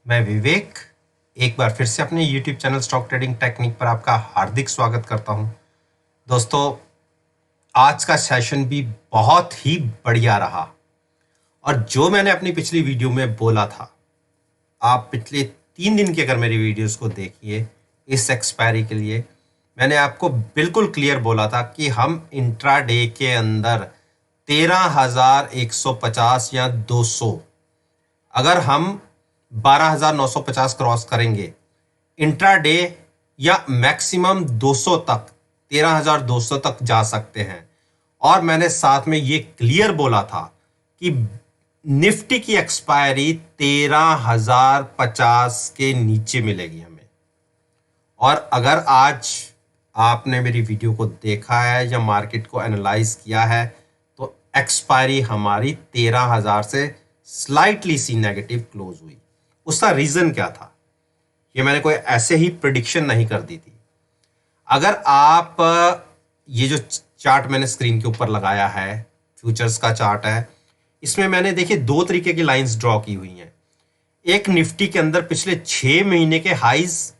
मैं विवेक एक बार फिर से अपने YouTube channel stock trading technique पर आपका हार्दिक स्वागत करता हूं। दोस्तों, आज का सेशन भी बहुत ही बढ़िया रहा और जो मैंने अपनी पिछली वीडियो में बोला था, आप पिछले 3 दिन की अगर मेरी वीडियोस को देखिए, इस एक्सपायरी के लिए मैंने आपको बिल्कुल क्लियर बोला था कि हम इंट्राडे के अंदर 13,150 या 200 अगर हम 12,950 क्रॉस करेंगे इंट्राडे या मैक्सिमम 200 तक 13,200 तक जा सकते हैं। और मैंने साथ में ये क्लियर बोला था कि निफ्टी की एक्सपायरी 13,050 के नीचे मिलेगी हमें। और अगर आज आपने मेरी वीडियो को देखा है या मार्केट को एनालाइज किया है तो एक्सपायरी हमारी 13,000 से स्लाइटली सी नेगेटिव क्लोज हुई। उसका रीजन क्या था, ये मैंने कोई ऐसे ही प्रिडिक्शन नहीं कर दी थी। अगर आप ये जो चार्ट मैंने स्क्रीन के ऊपर लगाया है, फ्यूचर्स का चार्ट है, इसमें मैंने देखिए 2 तरीके की लाइंस ड्रॉ की हुई हैं। एक निफ्टी के अंदर पिछले 6 महीने के हाइज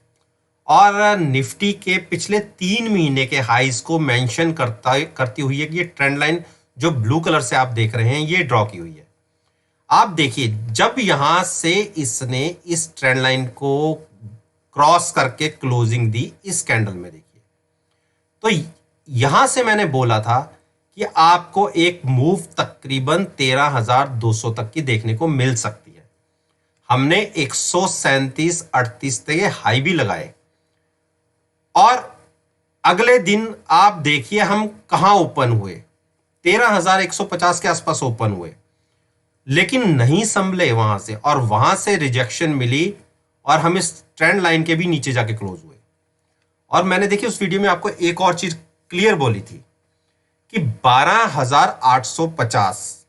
और निफ्टी के पिछले 3 महीने के हाइज को मेंशन करती हुई है कि ये ट्रेंड लाइन जो ब्लू कलर से आप देख रहे हैं ये ड्रॉ की हुई है। आप देखिए, जब यहां से इसने इस ट्रेंड लाइन को क्रॉस करके क्लोजिंग दी इस कैंडल में, देखिए तो यहां से मैंने बोला था कि आपको एक मूव तकरीबन 13,200 तक की देखने को मिल सकती है। हमने 137.38 तक हाई भी लगाए और अगले दिन आप देखिए हम कहां ओपन हुए, 13,150 के आसपास ओपन हुए, लेकिन नहीं संभले वहां से और वहां से रिजेक्शन मिली और हम इस ट्रेंड लाइन के भी नीचे जाके क्लोज हुए। और मैंने देखिए उस वीडियो में आपको एक और चीज क्लियर बोली थी कि 12,850,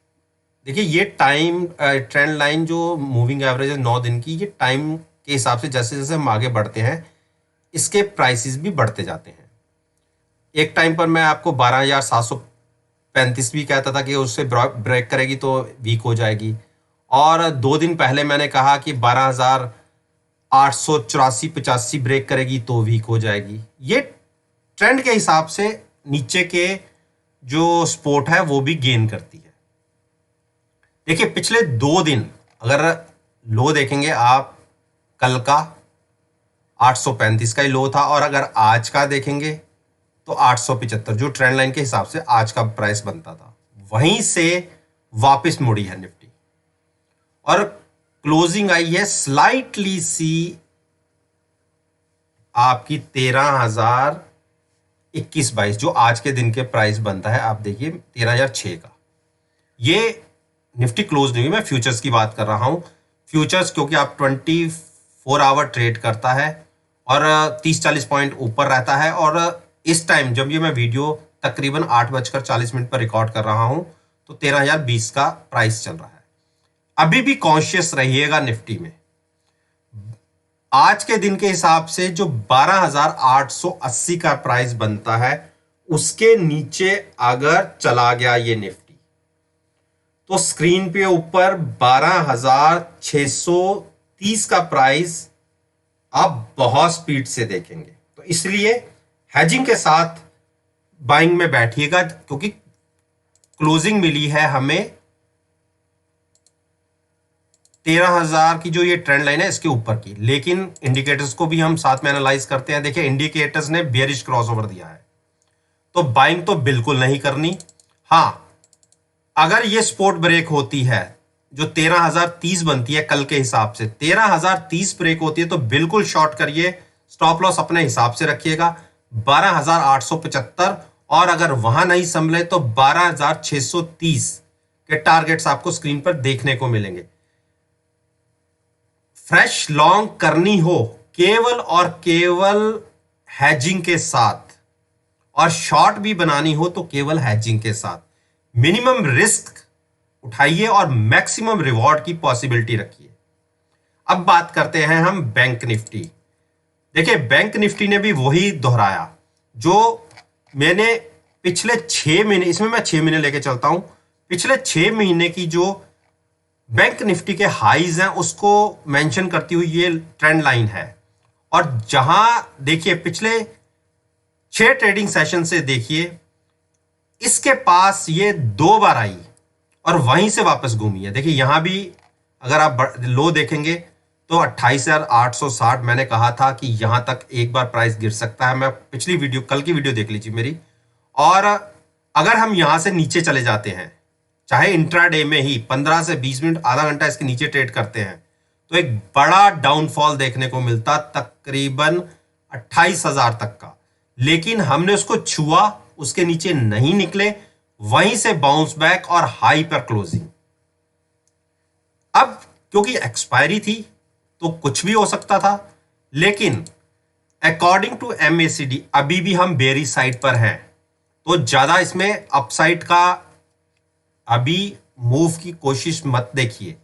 देखिए ये टाइम ट्रेंड लाइन जो मूविंग एवरेज है 9 दिन की, ये टाइम के हिसाब से जैसे जैसे हम आगे बढ़ते हैं इसके प्राइसेस भी बढ़ते जाते हैं। एक टाइम पर मैं आपको 12,735 भी कहता था कि उससे ब्रेक करेगी तो वीक हो जाएगी, और 2 दिन पहले मैंने कहा कि 12,884-85 ब्रेक करेगी तो वीक हो जाएगी। ये ट्रेंड के हिसाब से नीचे के जो सपोर्ट है वो भी गेन करती है। देखिए पिछले 2 दिन अगर लो देखेंगे आप, कल का 835 का ही लो था और अगर आज का देखेंगे तो 875, जो ट्रेंड लाइन के हिसाब से आज का प्राइस बनता था, वहीं से वापस मुड़ी है निफ्टी और क्लोजिंग आई है स्लाइटली सी आपकी 13,021-22, जो आज के दिन के प्राइस बनता है। आप देखिए 13,006 का ये निफ्टी क्लोज नहीं हुई। मैं फ्यूचर्स की बात कर रहा हूं। फ्यूचर्स क्योंकि आप 24 आवर ट्रेड करता है और 30-40 पॉइंट ऊपर रहता है, और इस टाइम जब ये मैं वीडियो तकरीबन 8:40 पर रिकॉर्ड कर रहा हूं तो 13,020 का प्राइस चल रहा है। अभी भी कॉन्शियस रहिएगा निफ्टी में। आज के दिन के हिसाब से जो 12,880 का प्राइस बनता है उसके नीचे अगर चला गया ये निफ्टी तो स्क्रीन पे ऊपर 12,630 का प्राइस आप बहुत स्पीड से देखेंगे। तो इसलिए हैजिंग के साथ बाइंग में बैठिएगा, क्योंकि क्लोजिंग मिली है हमें 13,000 की, जो ये ट्रेंड लाइन है इसके ऊपर की, लेकिन इंडिकेटर्स को भी हम साथ में एनालाइज करते हैं। देखिए इंडिकेटर्स ने बेयरिश क्रॉसओवर दिया है, तो बाइंग तो बिल्कुल नहीं करनी। हां, अगर ये सपोर्ट ब्रेक होती है जो 13,030 बनती है कल के हिसाब से, 13,030 ब्रेक होती है तो बिल्कुल शॉर्ट करिए, स्टॉप लॉस अपने हिसाब से रखिएगा 12,875, और अगर वहां नहीं संभले तो 12,630 के टारगेट्स आपको स्क्रीन पर देखने को मिलेंगे। फ्रेश लॉन्ग करनी हो केवल और केवल हैजिंग के साथ, और शॉर्ट भी बनानी हो तो केवल हैजिंग के साथ। मिनिमम रिस्क उठाइए और मैक्सिमम रिवॉर्ड की पॉसिबिलिटी रखिए। अब बात करते हैं हम बैंक निफ्टी। देखिए बैंक निफ्टी ने भी वही दोहराया जो मैंने पिछले 6 महीने, इसमें मैं 6 महीने लेके चलता हूं, पिछले 6 महीने की जो बैंक निफ्टी के हाईज हैं उसको मेंशन करती हुई ये ट्रेंड लाइन है। और जहां देखिए पिछले 6 ट्रेडिंग सेशन से देखिए इसके पास ये 2 बार आई और वहीं से वापस घूमी है। देखिए यहां भी अगर आप लो देखेंगे तो 28,860 मैंने कहा था कि यहां तक एक बार प्राइस गिर सकता है। मैं पिछली वीडियो, कल की वीडियो देख लीजिए मेरी। और अगर हम यहां से नीचे चले जाते हैं, चाहे इंट्राडे में ही 15 से 20 मिनट, आधा घंटा इसके नीचे ट्रेड करते हैं, तो एक बड़ा डाउनफॉल देखने को मिलता तकरीबन 28,000 तक का। लेकिन हमने उसको छुआ, उसके नीचे नहीं निकले, वहीं से बाउंस बैक और हाई पर क्लोजिंग। अब क्योंकि एक्सपायरी थी तो कुछ भी हो सकता था, लेकिन अकॉर्डिंग टू एमएसीडी अभी भी हम बेरी साइड पर हैं, तो ज्यादा इसमें अपसाइड का अभी मूव की कोशिश मत देखिए।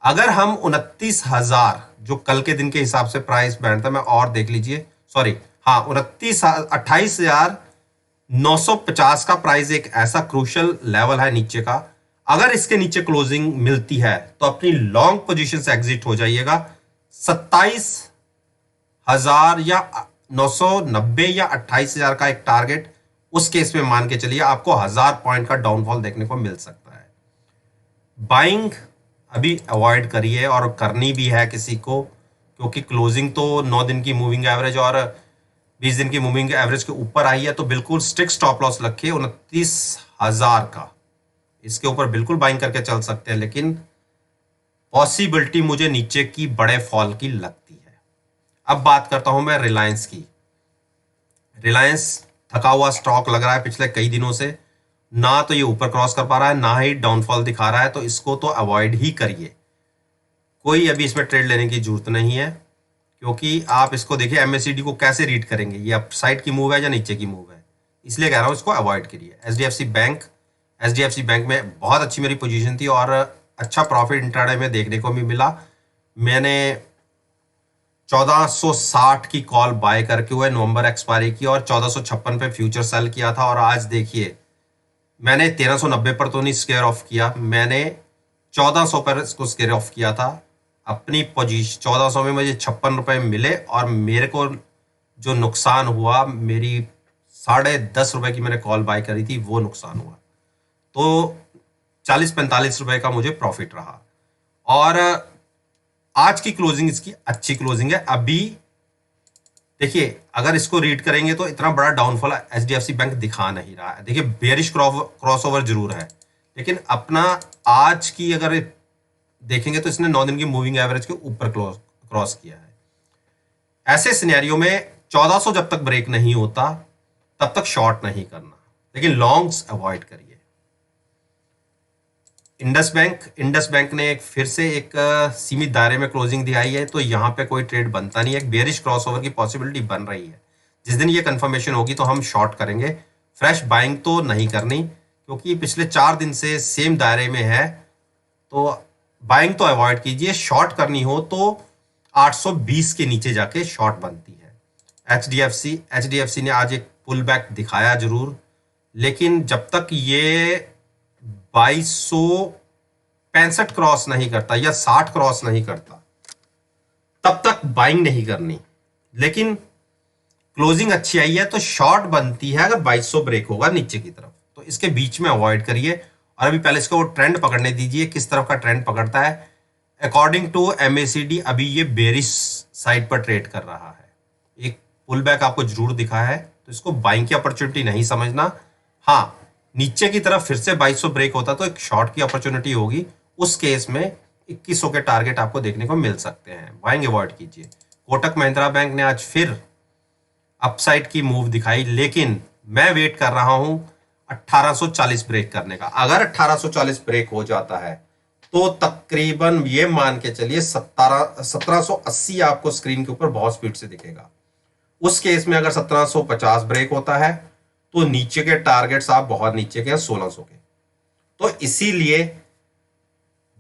अगर हम 29,000 जो कल के दिन के हिसाब से प्राइस बैंड था, मैं और देख लीजिए, सॉरी हाँ 28,950 का प्राइस एक ऐसा क्रूशल लेवल है नीचे का। अगर इसके नीचे क्लोजिंग मिलती है तो अपनी लॉन्ग पोजीशन से एग्जिट हो जाइएगा। 27,000 या 990 या 28,000 का एक टारगेट उस केस में मान के चलिए, आपको 1000 पॉइंट का डाउनफॉल देखने को मिल सकता है। बाइंग अभी अवॉइड करिए, और करनी भी है किसी को, क्योंकि क्लोजिंग तो 9 दिन की मूविंग एवरेज और 20 दिन की मूविंग एवरेज के ऊपर आई है, तो बिल्कुल स्ट्रिक्ट स्टॉप लॉस रखिए 29,000 का। इसके ऊपर बिल्कुल बाइंग करके चल सकते हैं, लेकिन पॉसिबिलिटी मुझे नीचे की बड़े फॉल की लगती है। अब बात करता हूं मैं रिलायंस की। रिलायंस थका हुआ स्टॉक लग रहा है पिछले कई दिनों से, ना तो ये ऊपर क्रॉस कर पा रहा है, ना ही डाउनफॉल दिखा रहा है, तो इसको तो अवॉइड ही करिए। कोई अभी इसमें ट्रेड लेने की जरूरत नहीं है, क्योंकि आप इसको देखिए एमएससीडी को कैसे रीड करेंगे, ये अपसाइड की मूव है या नीचे की मूव है, इसलिए कह रहा हूं इसको अवॉइड करिए। एचडीएफसी बैंक में बहुत अच्छी मेरी पोजीशन थी और अच्छा प्रॉफिट इंट्राडे में देखने को भी मिला। मैंने 1460 की कॉल बाय करके हुए नवंबर एक्सपायरी की और 1456 पे फ्यूचर सेल किया था, और आज देखिए मैंने 1390 पर तो नहीं स्केयर ऑफ किया, मैंने 1400 पर इसको स्केयर ऑफ किया था। अपनी पोजीशन 1400 में मुझे 56 रुपए मिले, और मेरे को जो नुकसान हुआ, मेरी 10.5 रुपए की मैंने कॉल बाय करी थी, वो नुकसान हुआ, तो 40-45 रुपए का मुझे प्रॉफिट रहा। और आज की क्लोजिंग इसकी अच्छी क्लोजिंग है। अभी देखिए अगर इसको रीड करेंगे तो इतना बड़ा डाउनफॉल एचडीएफसी बैंक दिखा नहीं रहा है। देखिए बेरिश क्रॉसओवर जरूर है, लेकिन अपना आज की अगर देखेंगे तो इसने 9 दिन की मूविंग एवरेज के ऊपर क्रॉस किया है। ऐसे सिनेरियो में 1400 जब तक ब्रेक नहीं होता तब तक शॉर्ट नहीं करना, लेकिन लॉन्ग्स अवॉइड करिए। इंडस बैंक ने फिर से एक सीमित दायरे में क्लोजिंग दिखाई है, तो यहां पे कोई ट्रेड बनता नहीं है। एक बेरिश क्रॉसओवर की पॉसिबिलिटी बन रही है, जिस दिन ये कंफर्मेशन होगी तो हम शॉर्ट करेंगे। फ्रेश बाइंग तो नहीं करनी, क्योंकि पिछले 4 दिन से सेम दायरे में है, तो बाइंग तो अवॉइड कीजिए। शॉर्ट करनी हो तो 820 के नीचे जाके शॉर्ट बनती है। एचडीएफसी ने आज एक पुल बैक दिखाया जरूर, लेकिन जब तक ये 2265 क्रॉस नहीं करता या 60 क्रॉस नहीं करता तब तक बाइंग नहीं करनी। लेकिन क्लोजिंग अच्छी आई है तो शॉर्ट बनती है अगर 2200 ब्रेक होगा नीचे की तरफ, तो इसके बीच में अवॉइड करिए। और अभी पहले इसको ट्रेंड पकड़ने दीजिए, किस तरफ का ट्रेंड पकड़ता है। अकॉर्डिंग टू एमएसीडी अभी ये बेरिश साइड पर ट्रेड कर रहा है, एक पुल बैक आपको जरूर दिखा है, तो इसको बाइंग की अपॉर्चुनिटी नहीं समझना। हाँ, नीचे की तरफ फिर से 2200 ब्रेक होता तो एक शॉर्ट की अपॉर्चुनिटी होगी, उस केस में 2100 के टारगेट आपको देखने को मिल सकते हैं। बाइंग अवॉइड कीजिए। कोटक महिंद्रा बैंक ने आज फिर अपसाइड की मूव दिखाई, लेकिन मैं वेट कर रहा हूं 1840 ब्रेक करने का। अगर 1840 ब्रेक हो जाता है तो तकरीबन ये मान के चलिए 1780 आपको स्क्रीन के ऊपर बहुत स्पीड से दिखेगा। उस केस में अगर 1750 ब्रेक होता है तो नीचे के टारगेट्स आप बहुत नीचे के 1600 के, तो इसीलिए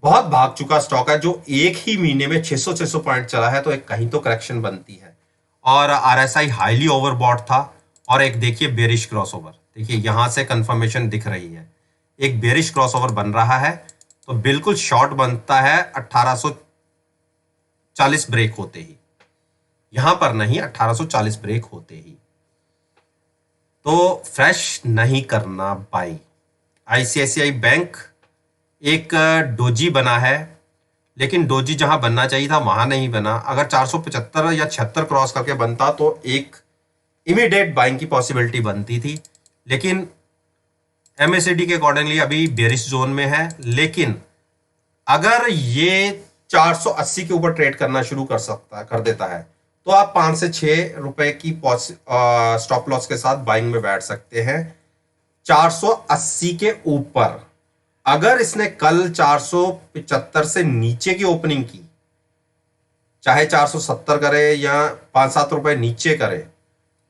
बहुत भाग चुका स्टॉक है जो एक ही महीने में 600 पॉइंट चला है, तो एक कहीं तो करेक्शन बनती है। और आरएसआई हाईली ओवरबॉट था, और एक देखिए बेरिश क्रॉसओवर, देखिए यहां से कंफर्मेशन दिख रही है, एक बेरिश क्रॉसओवर बन रहा है, तो बिल्कुल शॉर्ट बनता है 1840 ब्रेक होते ही, यहां पर नहीं, 1840 ब्रेक होते ही। तो फ्रेश नहीं करना बाई। आईसीआईसीआई बैंक एक डोजी बना है, लेकिन डोजी जहां बनना चाहिए था वहां नहीं बना। अगर 475 या 76 क्रॉस करके बनता तो एक इमीडिएट बाइंग की पॉसिबिलिटी बनती थी, लेकिन एमएससीडी के अकॉर्डिंगली अभी बेरिश जोन में है। लेकिन अगर ये 480 के ऊपर ट्रेड करना शुरू कर देता है तो आप 5 से 6 रुपए की स्टॉप लॉस के साथ बाइंग में बैठ सकते हैं 480 के ऊपर। अगर इसने कल 475 से नीचे की ओपनिंग की, चाहे 470 करे या 5-7 रुपए नीचे करे,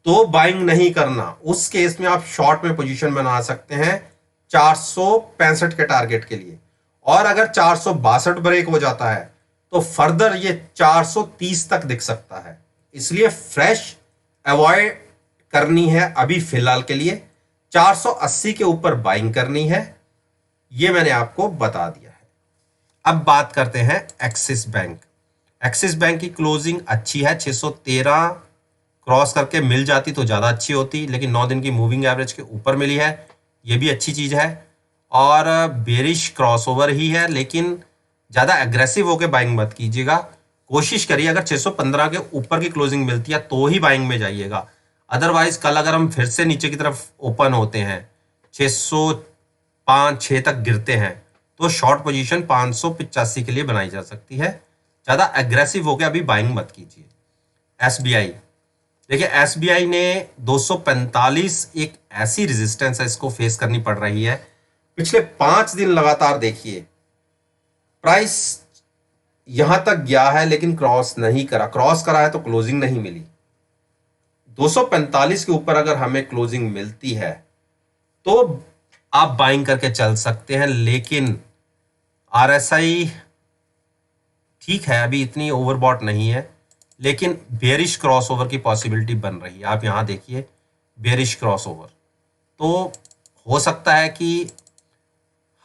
तो बाइंग नहीं करना। उस केस में आप शॉर्ट में पोजीशन बना सकते हैं 465 के टारगेट के लिए। और अगर 462 ब्रेक हो जाता है तो फर्दर ये 430 तक दिख सकता है। इसलिए फ्रेश अवॉइड करनी है अभी फिलहाल के लिए। 480 के ऊपर बाइंग करनी है, ये मैंने आपको बता दिया है। अब बात करते हैं एक्सिस बैंक। एक्सिस बैंक की क्लोजिंग अच्छी है, 613 क्रॉस करके मिल जाती तो ज़्यादा अच्छी होती, लेकिन 9 दिन की मूविंग एवरेज के ऊपर मिली है, ये भी अच्छी चीज़ है। और बेरिश क्रॉसओवर ही है, लेकिन ज़्यादा एग्रेसिव होकर बाइंग मत कीजिएगा। कोशिश करिए अगर 615 के ऊपर की क्लोजिंग मिलती है तो ही बाइंग में जाइएगा। अदरवाइज कल अगर हम फिर से नीचे की तरफ ओपन होते हैं, 605-6 तक गिरते हैं, तो शॉर्ट पोजीशन 585 के लिए बनाई जा सकती है। ज़्यादा एग्रेसिव होकर अभी बाइंग मत कीजिए। एसबीआई देखिए, एसबीआई ने 245 एक ऐसी रेजिस्टेंस है, इसको फेस करनी पड़ रही है। पिछले 5 दिन लगातार देखिए प्राइस यहां तक गया है लेकिन क्रॉस नहीं करा। क्रॉस करा है तो क्लोजिंग नहीं मिली। 245 के ऊपर अगर हमें क्लोजिंग मिलती है तो आप बाइंग करके चल सकते हैं, लेकिन आरएसआई ठीक है, अभी इतनी ओवरबॉट नहीं है, लेकिन बेरिश क्रॉसओवर की पॉसिबिलिटी बन रही है। आप यहां देखिए बेरिश क्रॉसओवर, तो हो सकता है कि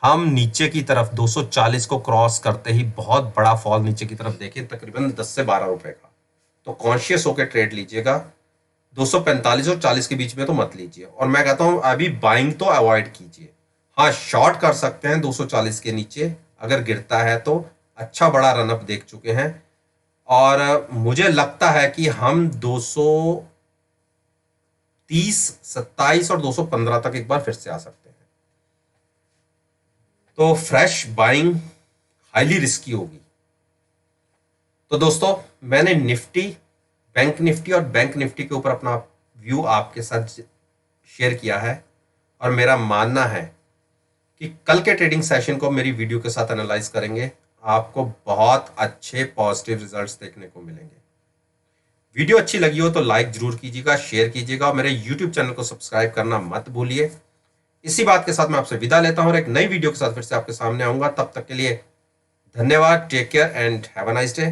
हम नीचे की तरफ 240 को क्रॉस करते ही बहुत बड़ा फॉल नीचे की तरफ देखें, तकरीबन 10 से 12 रुपए का। तो कॉन्शियस होकर ट्रेड लीजिएगा। 245 और 40 के बीच में तो मत लीजिए। और मैं कहता हूं अभी बाइंग तो अवॉइड कीजिए। हाँ, शॉर्ट कर सकते हैं 240 के नीचे, अगर गिरता है तो अच्छा बड़ा रनअप देख चुके हैं। और मुझे लगता है कि हम 230, 27 और 215 तक एक बार फिर से आ सकते हैं। तो फ्रेश बाइंग हाईली रिस्की होगी। तो दोस्तों, मैंने निफ्टी, बैंक निफ्टी और बैंक निफ्टी के ऊपर अपना व्यू आपके साथ शेयर किया है। और मेरा मानना है कि कल के ट्रेडिंग सेशन को मेरी वीडियो के साथ एनालाइज करेंगे, आपको बहुत अच्छे पॉजिटिव रिजल्ट्स देखने को मिलेंगे। वीडियो अच्छी लगी हो तो लाइक जरूर कीजिएगा, शेयर कीजिएगा और मेरे यूट्यूब चैनल को सब्सक्राइब करना मत भूलिए। इसी बात के साथ मैं आपसे विदा लेता हूं और एक नई वीडियो के साथ फिर से आपके सामने आऊंगा। तब तक के लिए धन्यवाद। Take care and have a nice day.